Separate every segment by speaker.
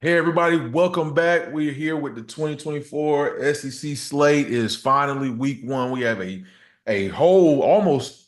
Speaker 1: Hey everybody, welcome back. We're here with the 2024 SEC slate. It is finally week one. We have a whole almost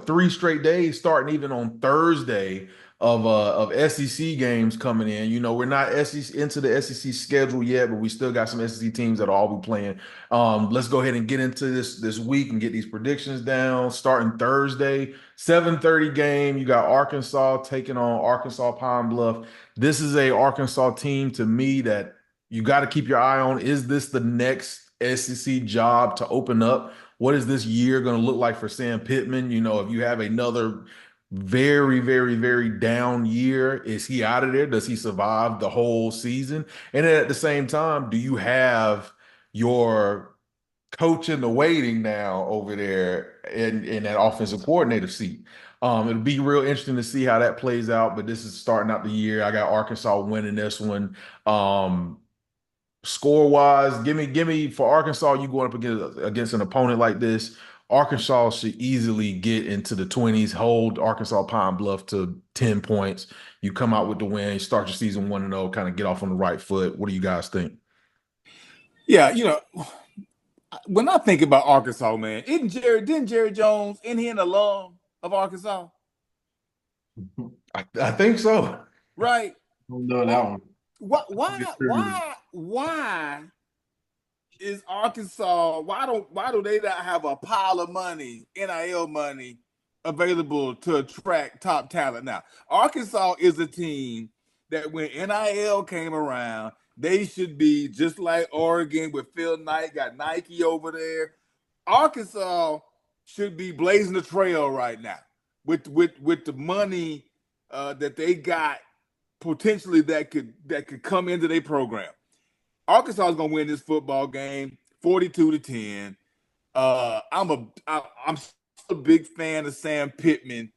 Speaker 1: three straight days starting even on Thursday of SEC games coming in. You know, we're not SEC into the SEC schedule yet, but we still got some SEC teams that will all be playing. Let's go ahead and get into this week and get these predictions down. Starting Thursday, 7:30 game. You got Arkansas taking on Arkansas Pine Bluff. This is a Arkansas team to me that you got to keep your eye on. Is this the next SEC job to open up? What is this year going to look like for Sam Pittman? You know, if you have another very, very, very down year, is he out of there? Does he survive the whole season? And then at the same time, do you have your coach in the waiting now over there in that offensive coordinator seat? It'll be real interesting to see how that plays out, but this is starting out the year. I got Arkansas winning this one. Score wise, give me for Arkansas, you going up against an opponent like this. Arkansas should easily get into the 20s, hold Arkansas Pine Bluff to 10 points. You come out with the win, you start your season 1-0, kind of get off on the right foot. What do you guys think?
Speaker 2: Yeah, when I think about Arkansas, man, didn't Jerry Jones, isn't he an alum of Arkansas?
Speaker 1: I think so.
Speaker 2: Right?
Speaker 3: Don't know
Speaker 2: Why
Speaker 3: that one.
Speaker 2: why is Arkansas, why do they not have a pile of money, NIL money available to attract top talent? Now, Arkansas is a team that when NIL came around, they should be just like Oregon with Phil Knight, got Nike over there. Arkansas should be blazing the trail right now with the money that they got potentially that could come into their program. Arkansas is gonna win this football game 42-10. I'm a big fan of Sam Pittman.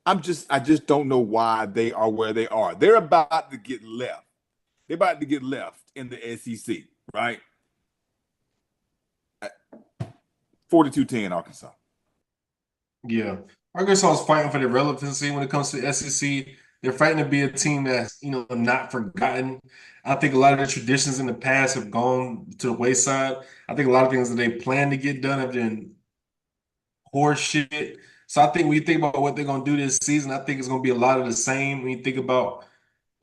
Speaker 2: I just don't know why they are where they are. They're about to get left. They're about to get left in the SEC, right? 42-10 Arkansas.
Speaker 3: Yeah. Arkansas is fighting for their relevancy when it comes to the SEC. They're fighting to be a team that's, not forgotten. I think a lot of the traditions in the past have gone to the wayside. I think a lot of things that they plan to get done have been horse shit. So I think when you think about what they're going to do this season, I think it's going to be a lot of the same when you think about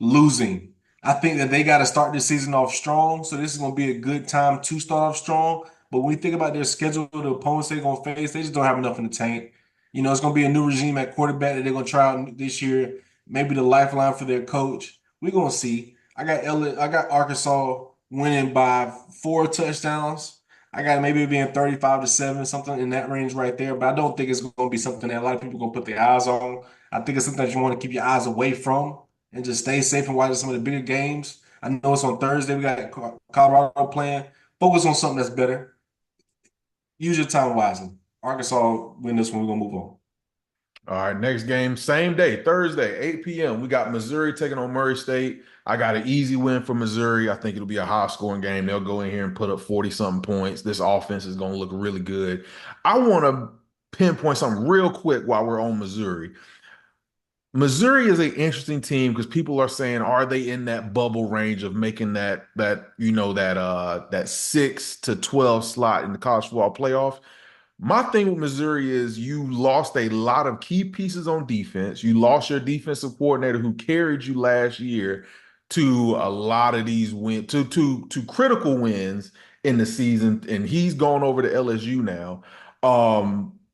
Speaker 3: losing. I think that they got to start this season off strong. So this is going to be a good time to start off strong. But when you think about their schedule, the opponents they're going to face, they just don't have enough in the tank. It's going to be a new regime at quarterback that they're going to try out this year. Maybe the lifeline for their coach. We're going to see. I got Arkansas winning by 4 touchdowns. I got maybe it being 35-7, something in that range right there. But I don't think it's going to be something that a lot of people are going to put their eyes on. I think it's something that you want to keep your eyes away from and just stay safe and watch some of the bigger games. I know it's on Thursday. We got Colorado playing. Focus on something that's better. Use your time wisely. Arkansas win this one. We're going to move on.
Speaker 1: All right, next game, same day, Thursday, 8 p.m. We got Missouri taking on Murray State. I got an easy win for Missouri. I think it'll be a high-scoring game. They'll go in here and put up 40-something points. This offense is going to look really good. I want to pinpoint something real quick while we're on Missouri. Missouri is an interesting team because people are saying, are they in that bubble range of making that 6 to 12 slot in the college football playoff? My thing with Missouri is you lost a lot of key pieces on defense. You lost your defensive coordinator who carried you last year to a lot of these to critical wins in the season, and he's gone over to LSU now.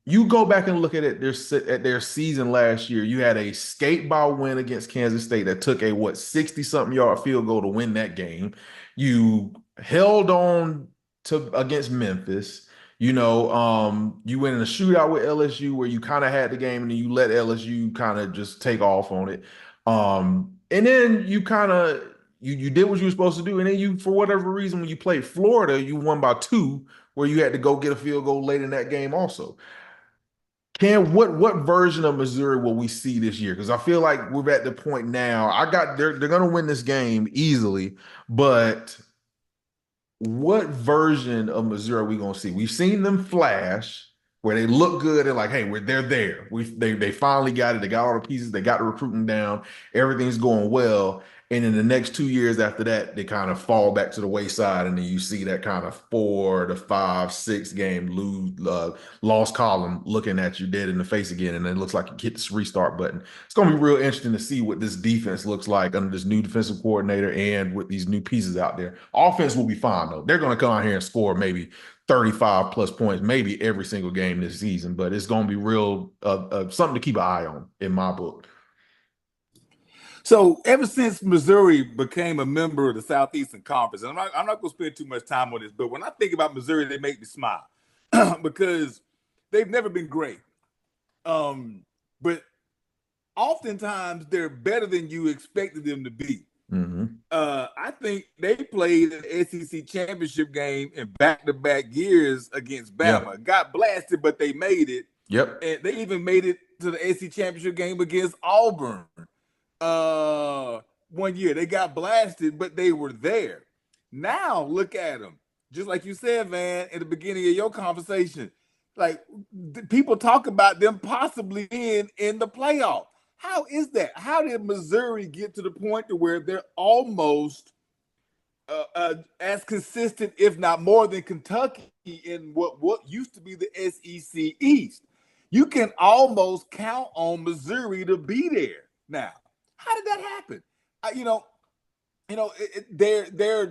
Speaker 1: You go back and look at their season last year. You had a skate ball win against Kansas State that took a 60-something yard field goal to win that game. You held on to against Memphis. You went in a shootout with LSU where you kind of had the game and then you let LSU kind of just take off on it. And then you kind of you did what you were supposed to do, and then you, for whatever reason, when you played Florida, you won by 2, where you had to go get a field goal late in that game also. What version of Missouri will we see this year? Because I feel like we're at the point now. They're gonna win this game easily, but what version of Missouri are we gonna see? We've seen them flash. where they look good. They're like, hey, they're there. They finally got it. They got all the pieces. They got the recruiting down. Everything's going well. And in the next 2 years after that, they kind of fall back to the wayside, and then you see that kind of 4 to 5, 6 game lost column looking at you dead in the face again, and it looks like you hit this restart button. It's going to be real interesting to see what this defense looks like under this new defensive coordinator and with these new pieces out there. Offense will be fine though. They're going to come out here and score maybe 35 plus points, maybe every single game this season, but it's going to be real something to keep an eye on in my book.
Speaker 2: So ever since Missouri became a member of the Southeastern Conference, and I'm not going to spend too much time on this, but when I think about Missouri, they make me smile because they've never been great. But oftentimes they're better than you expected them to be.
Speaker 1: Mm-hmm.
Speaker 2: I think they played an SEC championship game in back-to-back years against Bama.
Speaker 1: Yeah.
Speaker 2: Got blasted, but they made it.
Speaker 1: Yep.
Speaker 2: And they even made it to the SEC championship game against Auburn. 1 year they got blasted, but they were there. Now look at them, just like you said, Van, at the beginning of your conversation. Like people talk about them possibly being in the playoff. How is that? How did Missouri get to the point to where they're almost as consistent, if not more than Kentucky in what used to be the SEC East? You can almost count on Missouri to be there now. How did that happen?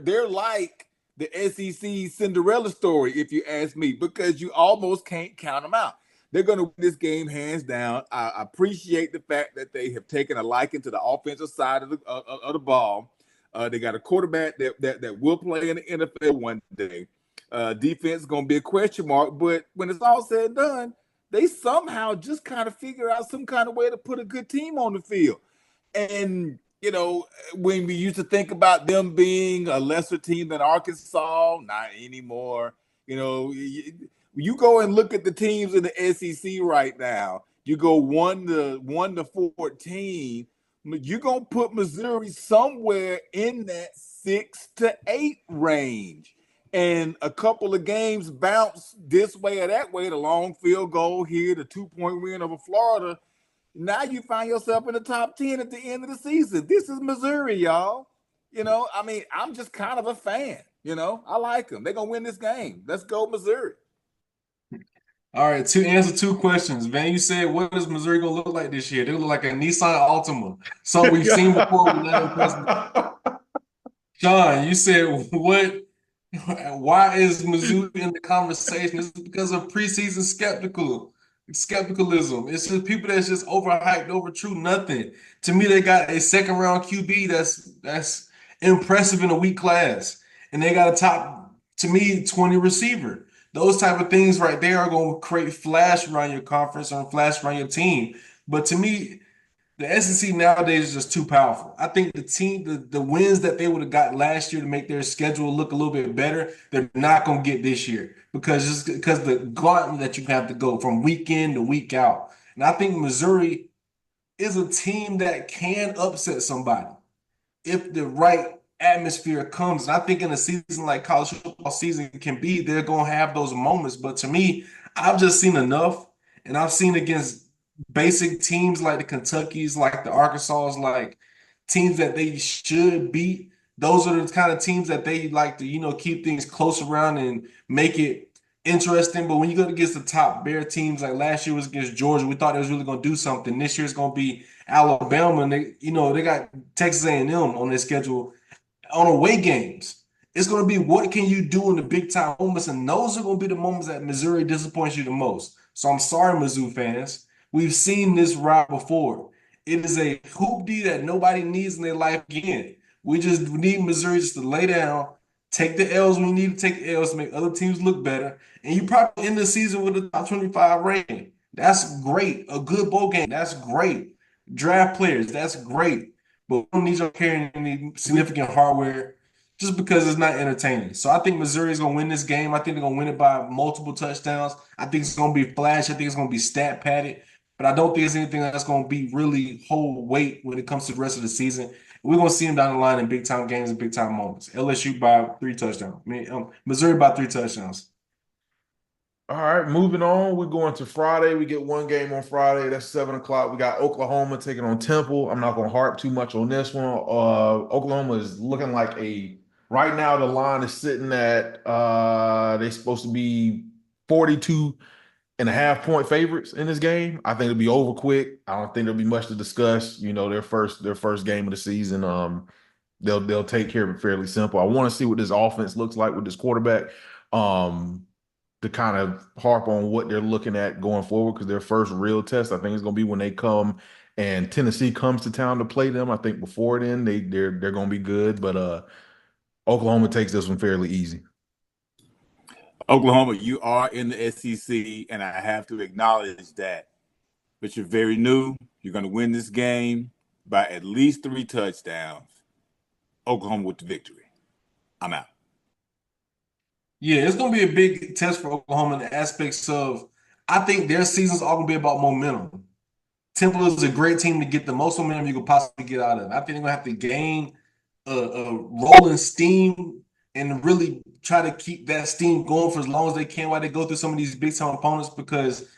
Speaker 2: They're like the SEC Cinderella story, if you ask me, because you almost can't count them out. They're going to win this game hands down. I appreciate the fact that they have taken a liking to the offensive side of the ball. They got a quarterback that will play in the NFL one day. Defense is going to be a question mark, but when it's all said and done, they somehow just kind of figure out some kind of way to put a good team on the field. And, when we used to think about them being a lesser team than Arkansas, not anymore. You go and look at the teams in the SEC right now. You go 1 to 14. You're going to put Missouri somewhere in that 6 to 8 range. And a couple of games bounce this way or that way, the long field goal here, the 2-point win over Florida. Now you find yourself in the top 10 at the end of the season. This is Missouri, y'all. I'm just kind of a fan. I like them. They're going to win this game. Let's go, Missouri.
Speaker 3: All right, to answer 2 questions. Van, you said, what is Missouri going to look like this year? They look like a Nissan Altima. Something we've seen before. Sean, you said, why is Missouri in the conversation? It's because of preseason skepticalism. It's just people that's just overhyped, over true nothing. To me, they got a second-round QB that's impressive in a weak class. And they got a top, to me, 20 receiver. Those type of things right there are going to create flash around your conference or flash around your team. But to me, the SEC nowadays is just too powerful. I think the wins that they would have got last year to make their schedule look a little bit better, they're not going to get this year because the gauntlet that you have to go from week in to week out. And I think Missouri is a team that can upset somebody if the right atmosphere comes. And I think in a season like college football season can be, they're going to have those moments. But to me, I've just seen enough, and I've seen against basic teams like the Kentuckys, like the Arkansas, like teams that they should beat. Those are the kind of teams that they like to, keep things close around and make it interesting. But when you go against the top Bear teams, like last year was against Georgia, we thought it was really going to do something. This year it's going to be Alabama, and they got Texas A&M on their schedule on away games. It's going to be what can you do in the big time moments, and those are going to be the moments that Missouri disappoints you the most. So I'm sorry, Mizzou fans. We've seen this route before. It is a hoopty that nobody needs in their life again. We just need Missouri just to lay down, take the L's when you need to take the L's to make other teams look better, and you probably end the season with a top 25 rating. That's great. A good bowl game, that's great. Draft players, that's great. But we don't need you carrying any significant hardware just because it's not entertaining. So I think Missouri is going to win this game. I think they're going to win it by multiple touchdowns. I think it's going to be flash. I think it's going to be stat padded. But I don't think it's anything that's going to be really hold weight when it comes to the rest of the season. We're going to see them down the line in big-time games and big-time moments. LSU by 3 touchdowns. Missouri by 3 touchdowns.
Speaker 1: All right, moving on. We're going to Friday. We get one game on Friday. That's 7 o'clock. We got Oklahoma taking on Temple. I'm not going to harp too much on this one. Oklahoma is looking like right now the line is sitting at they're supposed to be 42.5 point favorites in this game. I think it'll be over quick. I don't think there'll be much to discuss. Their first game of the season. They'll take care of it fairly simple. I want to see what this offense looks like with this quarterback. Um, to kind of harp on what they're looking at going forward because their first real test, I think, is going to be when they come and Tennessee comes to town to play them. I think before then they're going to be good, but Oklahoma takes this one fairly easy.
Speaker 2: Oklahoma, you are in the SEC, and I have to acknowledge that. But you're very new. You're going to win this game by at least 3 touchdowns. Oklahoma with the victory. I'm out.
Speaker 3: Yeah, it's going to be a big test for Oklahoma in the aspects of I think their season's all going to be about momentum. Temple is a great team to get the most momentum you could possibly get out of. I think they're going to have to gain a rolling steam and really try to keep that steam going for as long as they can while they go through some of these big time opponents because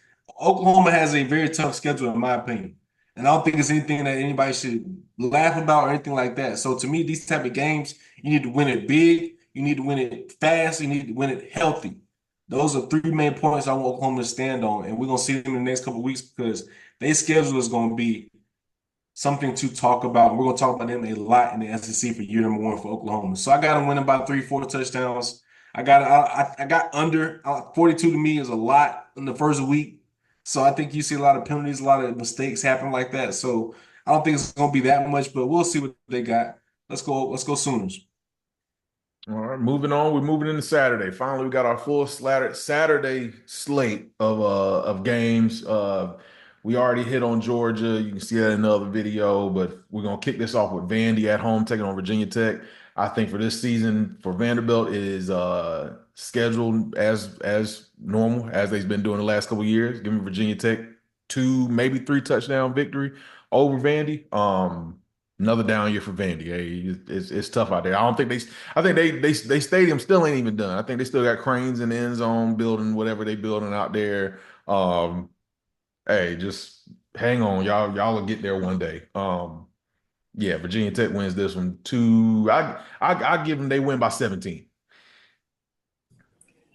Speaker 3: Oklahoma has a very tough schedule, in my opinion. And I don't think it's anything that anybody should laugh about or anything like that. So to me, these type of games, you need to win it big, you need to win it fast, you need to win it healthy. Those are three main points I want Oklahoma to stand on, and we're gonna see them in the next couple of weeks because their schedule is gonna be something to talk about. We're gonna talk about them a lot in the SEC for year number one for Oklahoma. So I got them winning by 3, 4 touchdowns. I got under 42 to me is a lot in the first week. So I think you see a lot of penalties, a lot of mistakes happen like that. So I don't think it's gonna be that much, but we'll see what they got. Let's go Sooners.
Speaker 1: All right, moving on. We're moving into Saturday. Finally, we got our full Saturday slate of games. We already hit on Georgia. You can see that in another video, but we're gonna kick this off with Vandy at home taking on Virginia Tech. I think for this season for Vanderbilt it is scheduled as normal as they've been doing the last couple of years. Give me Virginia Tech 2, maybe 3 touchdown victory over Vandy. Another down year for Vandy. Hey, it's tough out there. I don't think they. I think they stadium still ain't even done. I think they still got cranes in the end zone building whatever they building out there. Hey, just hang on, y'all will get there one day. Yeah, Virginia Tech wins this one. I give them they win by 17.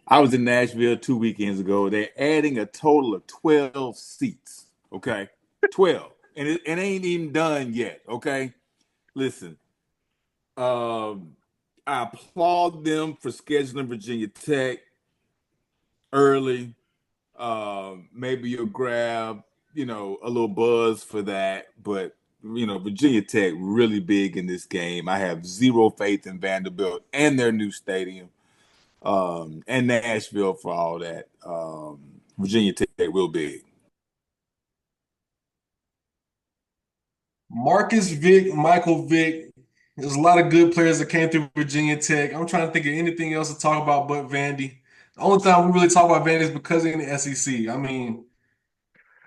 Speaker 2: I was in Nashville 2 weekends ago. They're adding a total of 12 seats. Okay. 12. And it ain't even done yet. Okay. Listen, I applaud them for scheduling Virginia Tech early. Maybe you'll grab, a little buzz for that. But, Virginia Tech really big in this game. I have zero faith in Vanderbilt and their new stadium. And Nashville for all that. Virginia Tech real big.
Speaker 3: Marcus Vick, Michael Vick. There's a lot of good players that came through Virginia Tech. I'm trying to think of anything else to talk about but Vandy. The only time we really talk about Vandy is because they're in the SEC. I mean,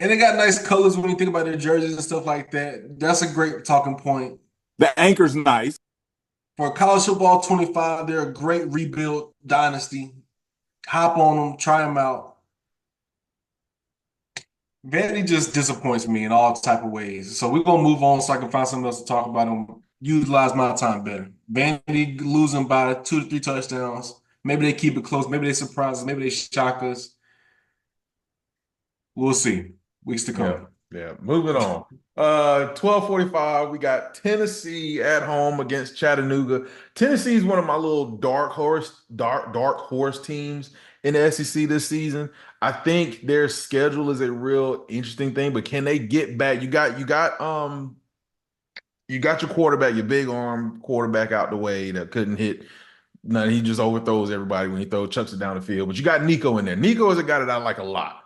Speaker 3: and they got nice colors when you think about their jerseys and stuff like that. That's a great talking point.
Speaker 2: The anchor's nice.
Speaker 3: For college football 25, they're a great rebuild dynasty. Hop on them, try them out. Vandy just disappoints me in all type of ways. So we're gonna move on so I can find something else to talk about and utilize my time better. Vandy losing by 2 to 3 touchdowns. Maybe they keep it close. Maybe they surprise us. Maybe they shock us. We'll see. Weeks to
Speaker 1: Yeah,
Speaker 3: come.
Speaker 1: yeah. Moving on. 12:45, we got Tennessee at home against Chattanooga. Tennessee is one of my little dark horse teams in the SEC this season. I think their schedule is a real interesting thing, but can they get back? You got your quarterback, your big arm quarterback out the way that couldn't hit. No, he just overthrows everybody when he chucks it down the field. But you got Nico in there. Nico is a guy that I like a lot.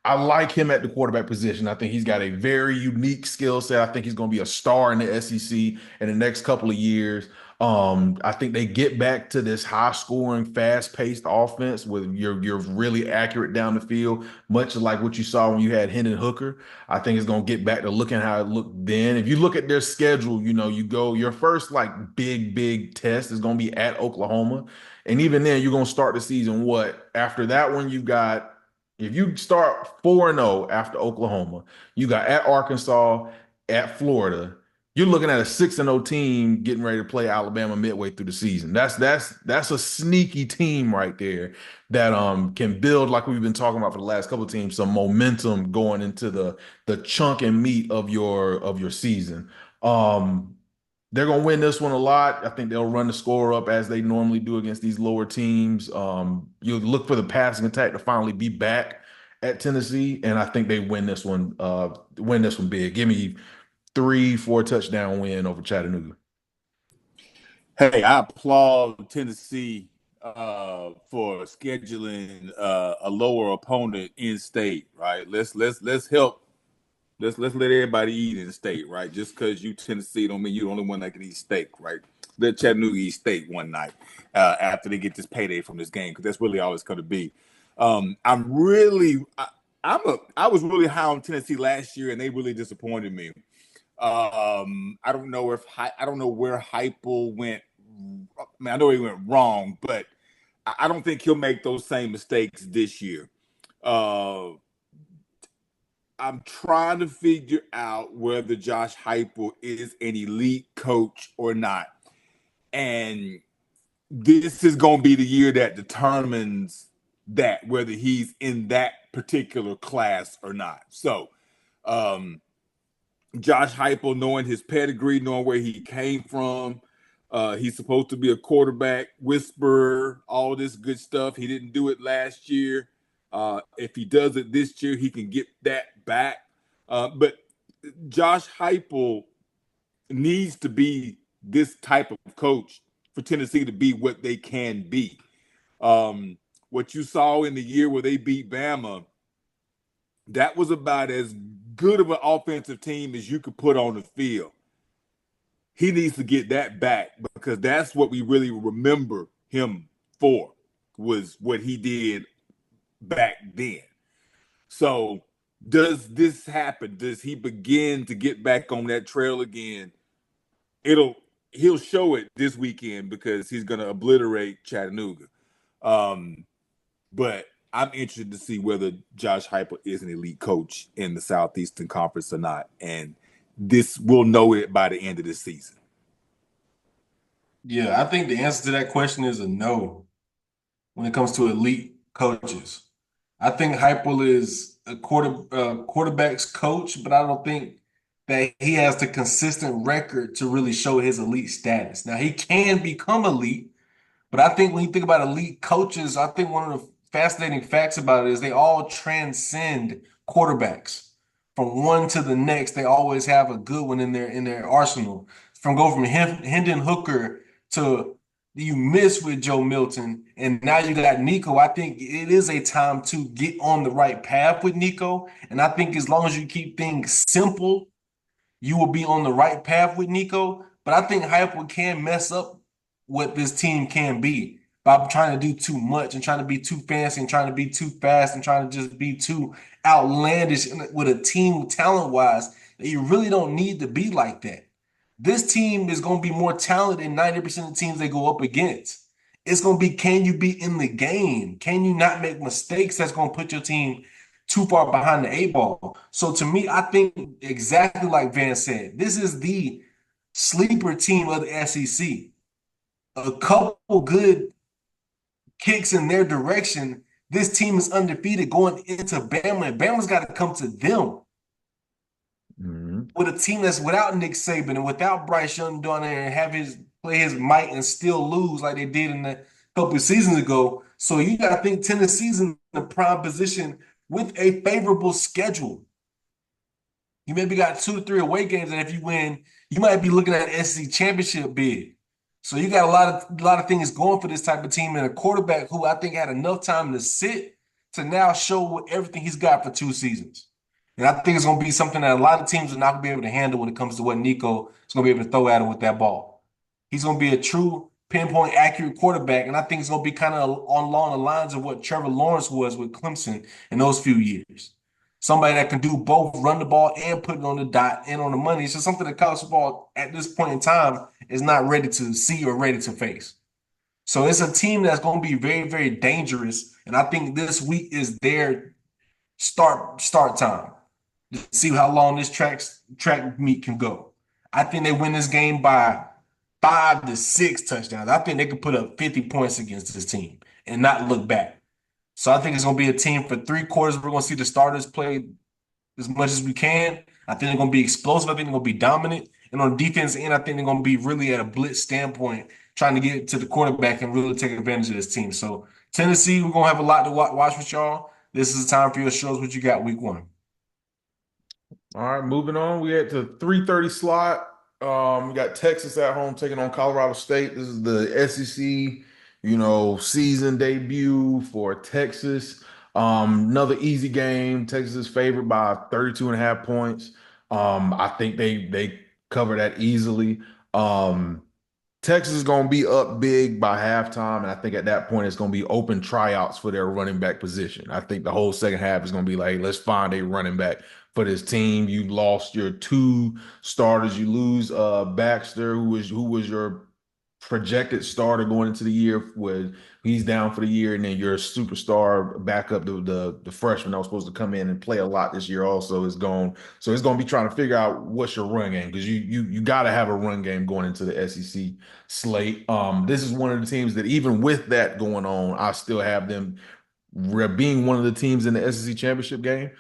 Speaker 1: I like him at the quarterback position. I think he's got a very unique skill set. I think he's going to be a star in the SEC in the next couple of years. I think they get back to this high-scoring, fast-paced offense with you're really accurate down the field, much like what you saw when you had Hendon Hooker. I think it's going to get back to looking how it looked then. If you look at their schedule, you go your first like big test is going to be at Oklahoma, and even then you're going to start the season. What after that one you got? If you start 4-0 after Oklahoma, you got at Arkansas, at Florida, you're looking at a 6-0 team getting ready to play Alabama midway through the season. That's a sneaky team right there that can build, like we've been talking about for the last couple of teams, some momentum going into the chunk and meat of your season. Um they're gonna win this one a lot. I think they'll run the score up as they normally do against these lower teams. You look for the passing attack to finally be back at Tennessee, and I think they win this one. Win this one big. Give me 3, 4 touchdown win over Chattanooga.
Speaker 2: Hey, I applaud Tennessee for scheduling a lower opponent in state. Right? Let's help. Let's let everybody eat in state. Right? Just because you Tennessee don't mean you're the only one that can eat steak. Right? Let Chattanooga eat steak one night after they get this payday from this game, because that's really all it's going to be. I'm really, I was really high on Tennessee last year, and they really disappointed me. I don't know I don't know where Heupel went. I mean, I know he went wrong, but I don't think he'll make those same mistakes this year. Uh, I'm trying to figure out whether Josh Heupel is an elite coach or not, and this is going to be the year that determines that, whether he's in that particular class or not. So, Josh Heupel, knowing his pedigree, knowing where he came from, he's supposed to be a quarterback whisperer, all this good stuff. He didn't do it last year. If he does it this year, he can get that back. But Josh Heupel needs to be this type of coach for Tennessee to be what they can be. What you saw in the year where they beat Bama, that was about as good of an offensive team as you could put on the field. He needs to get that back, because that's what we really remember him for, was what he did back then. So does this happen? Does he begin to get back on that trail again? He'll show it this weekend, because he's going to obliterate Chattanooga. But I'm interested to see whether Josh Heupel is an elite coach in the Southeastern Conference or not. And we'll know it by the end of this season.
Speaker 3: Yeah, I think the answer to that question is a no when it comes to elite coaches. I think Heupel is a quarterback's coach, but I don't think that he has the consistent record to really show his elite status. Now, he can become elite, but I think when you think about elite coaches, I think one of the fascinating facts about it is they all transcend quarterbacks. From one to the next, they always have a good one in their arsenal. From Hendon Hooker to you miss with Joe Milton, and now you got Nico. I think it is a time to get on the right path with Nico. And I think as long as you keep things simple, you will be on the right path with Nico. But I think Heupel can mess up what this team can be by trying to do too much and trying to be too fancy and trying to be too fast and trying to just be too outlandish with a team talent-wise that you really don't need to be like that. This team is going to be more talented than 90% of the teams they go up against. It's going to be, can you be in the game? Can you not make mistakes that's going to put your team too far behind the eight ball? So to me, I think exactly like Van said, this is the sleeper team of the SEC. A couple good kicks in their direction, this team is undefeated going into Bama, and Bama's got to come to them. With a team that's without Nick Saban and without Bryce Young down there and have play his might and still lose like they did in a couple of seasons ago. So you got to think Tennessee's in the prime position with a favorable schedule. You maybe got 2 or 3 away games, and if you win, you might be looking at an SEC championship bid. So you got a lot of things going for this type of team, and a quarterback who I think had enough time to sit to now show everything he's got for 2 seasons. And I think it's going to be something that a lot of teams are not going to be able to handle when it comes to what Nico is going to be able to throw at him with that ball. He's going to be a true pinpoint accurate quarterback, and I think it's going to be kind of along the lines of what Trevor Lawrence was with Clemson in those few years. Somebody that can do both, run the ball and put it on the dot and on the money. It's just something that college football at this point in time is not ready to see or ready to face. So it's a team that's going to be very, very dangerous, and I think this week is their start time to see how long this track meet can go. I think they win this game by 5 to 6 touchdowns. I think they could put up 50 points against this team and not look back. So I think it's going to be a team for 3 quarters. We're going to see the starters play as much as we can. I think they're going to be explosive. I think they're going to be dominant. And on the defense end, I think they're going to be really at a blitz standpoint, trying to get to the quarterback and really take advantage of this team. So Tennessee, we're going to have a lot to watch with y'all. This is the time for your shows. What you got week 1?
Speaker 1: All right, moving on. We at the 3:30 slot. We got Texas at home taking on Colorado State. This is the SEC, season debut for Texas. Another easy game. Texas is favored by 32 and a half points. I think they cover that easily. Texas is going to be up big by halftime, and I think at that point it's going to be open tryouts for their running back position. I think the whole second half is going to be like, let's find a running back for this team. You lost your 2 starters. You lose Baxter, who was your projected starter going into the year. With he's down for the year, and then your superstar backup, the freshman that was supposed to come in and play a lot this year, also is gone. So it's going to be trying to figure out what's your run game, because you got to have a run game going into the SEC slate. This is one of the teams that, even with that going on, I still have them being one of the teams in the SEC championship game.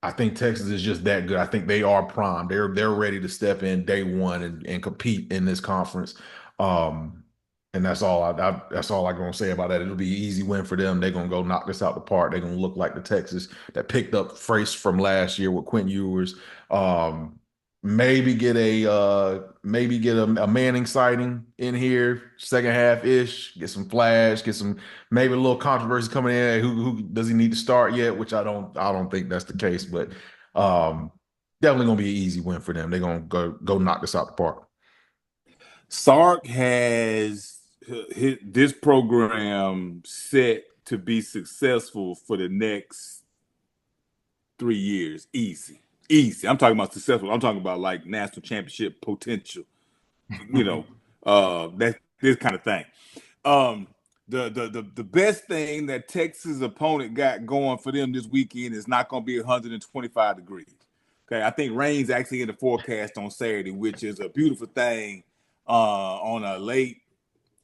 Speaker 1: I think Texas is just that good. I think they are primed. They're ready to step in day one and compete in this conference. And that's all that's all I'm gonna say about that. It'll be an easy win for them. They're gonna go knock this out the park. They're gonna look like the Texas that picked up Frace from last year with Quentin Ewers. Maybe get a Manning sighting in here, second half ish. Get some flash. Get some, maybe a little controversy coming in. Who does he need to start yet? Which I don't think that's the case. But definitely gonna be an easy win for them. They're gonna go knock this out the park.
Speaker 2: Sark has this program set to be successful for the next 3 years. Easy. I'm talking about successful. I'm talking about like national championship potential. That this kind of thing. The best thing that Texas opponent got going for them this weekend is not going to be 125 degrees. Okay, I think rain's actually in the forecast on Saturday, which is a beautiful thing. On a late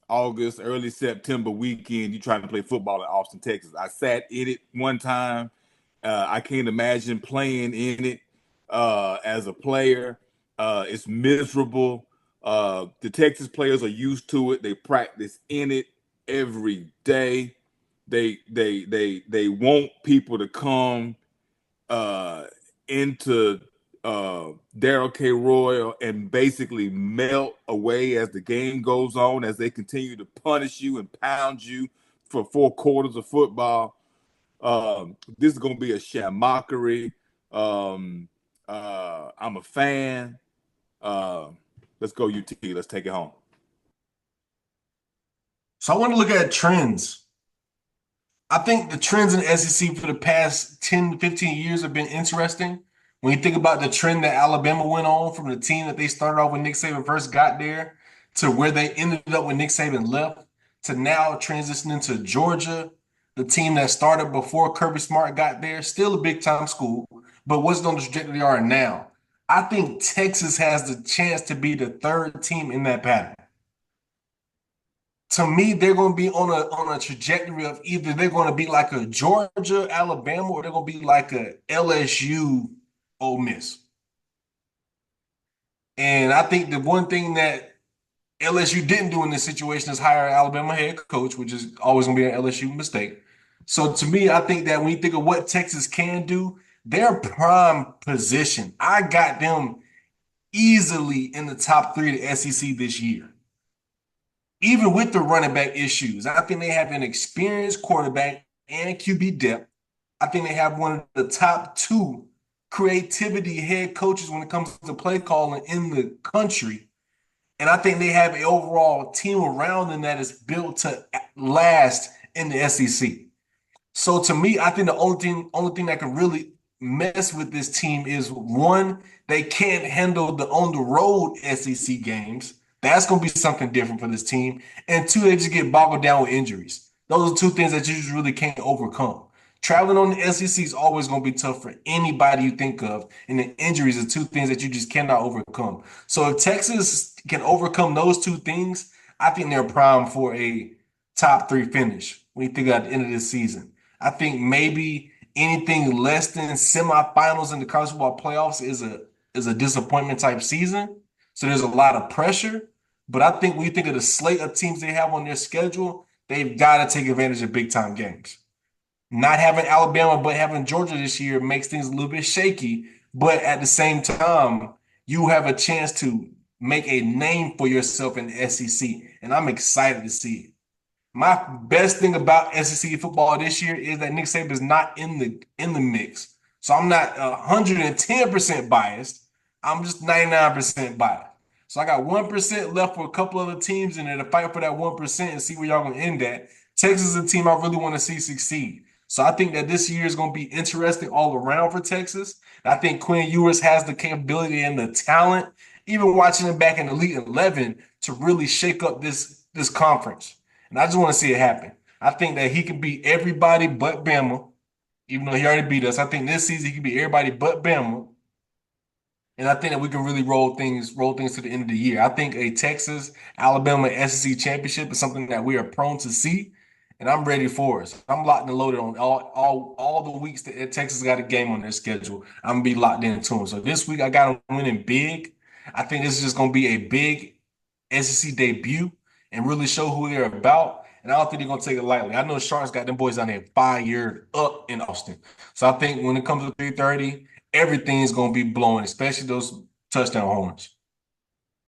Speaker 2: August, early September weekend, you trying to play football in Austin, Texas. I sat in it one time. I can't imagine playing in it as a player. It's miserable. The Texas players are used to it. They practice in it every day. They want people to come into Darrell K. Royal and basically melt away as the game goes on, as they continue to punish you and pound you for 4 quarters of football. This is going to be a shamockery. I'm a fan. Let's go UT. Let's take it home.
Speaker 3: So I want to look at trends. I think the trends in the SEC for the past 10 to 15 years have been interesting. When you think about the trend that Alabama went on from the team that they started off when Nick Saban first got there to where they ended up when Nick Saban left, to now transitioning to Georgia, the team that started before Kirby Smart got there, still a big-time school, but wasn't on the trajectory they are now. I think Texas has the chance to be the 3rd team in that pattern. To me, they're going to be on a trajectory of either they're going to be like a Georgia, Alabama, or they're going to be like a LSU, Ole Miss. And I think the one thing that LSU didn't do in this situation is hire an Alabama head coach, which is always going to be an LSU mistake. So to me, I think that when you think of what Texas can do, they're prime position. I got them easily in the top 3 of the SEC this year. Even with the running back issues, I think they have an experienced quarterback and QB depth. I think they have one of the top 2 creativity head coaches when it comes to play calling in the country. And I think they have an overall team around them that is built to last in the SEC. So to me, I think the only thing that can really mess with this team is, one, they can't handle the on the road SEC games. That's going to be something different for this team. And 2, they just get boggled down with injuries. Those are 2 things that you just really can't overcome. Traveling on the SEC is always going to be tough for anybody you think of, and the injuries are two things that you just cannot overcome. So if Texas can overcome those two things, I think they're primed for a top three finish when you think at the end of this season. I think maybe anything less than semifinals in the college football playoffs is a disappointment type season. So there's a lot of pressure. But I think when you think of the slate of teams they have on their schedule, they've got to take advantage of big time games. Not having Alabama, but having Georgia this year makes things a little bit shaky. But at the same time, you have a chance to make a name for yourself in the SEC. And I'm excited to see it. My best thing about SEC football this year is that Nick Saban is not in the mix. So I'm not 110% biased. I'm just 99% biased. So I got 1% left for a couple other teams in there to fight for that 1% and see where y'all gonna end at. Texas is a team I really want to see succeed. So I think that this year is going to be interesting all around for Texas. I think Quinn Ewers has the capability and the talent, even watching him back in the Elite 11, to really shake up this conference. And I just want to see it happen. I think that he can beat everybody but Bama, even though he already beat us. I think this season he can beat everybody but Bama. And I think that we can really roll things to the end of the year. I think a Texas Alabama SEC championship is something that we are prone to see, and I'm ready for it. I'm locked and loaded on all the weeks that Texas got a game on their schedule. I'm gonna be locked into them. So this week I got them winning big. I think this is just gonna be a big SEC debut and really show who they're about. And I don't think they're gonna take it lightly. I know Sharks got them boys down there fired up in Austin. So I think when it comes to 3:30, everything's gonna be blowing, especially those touchdown horns.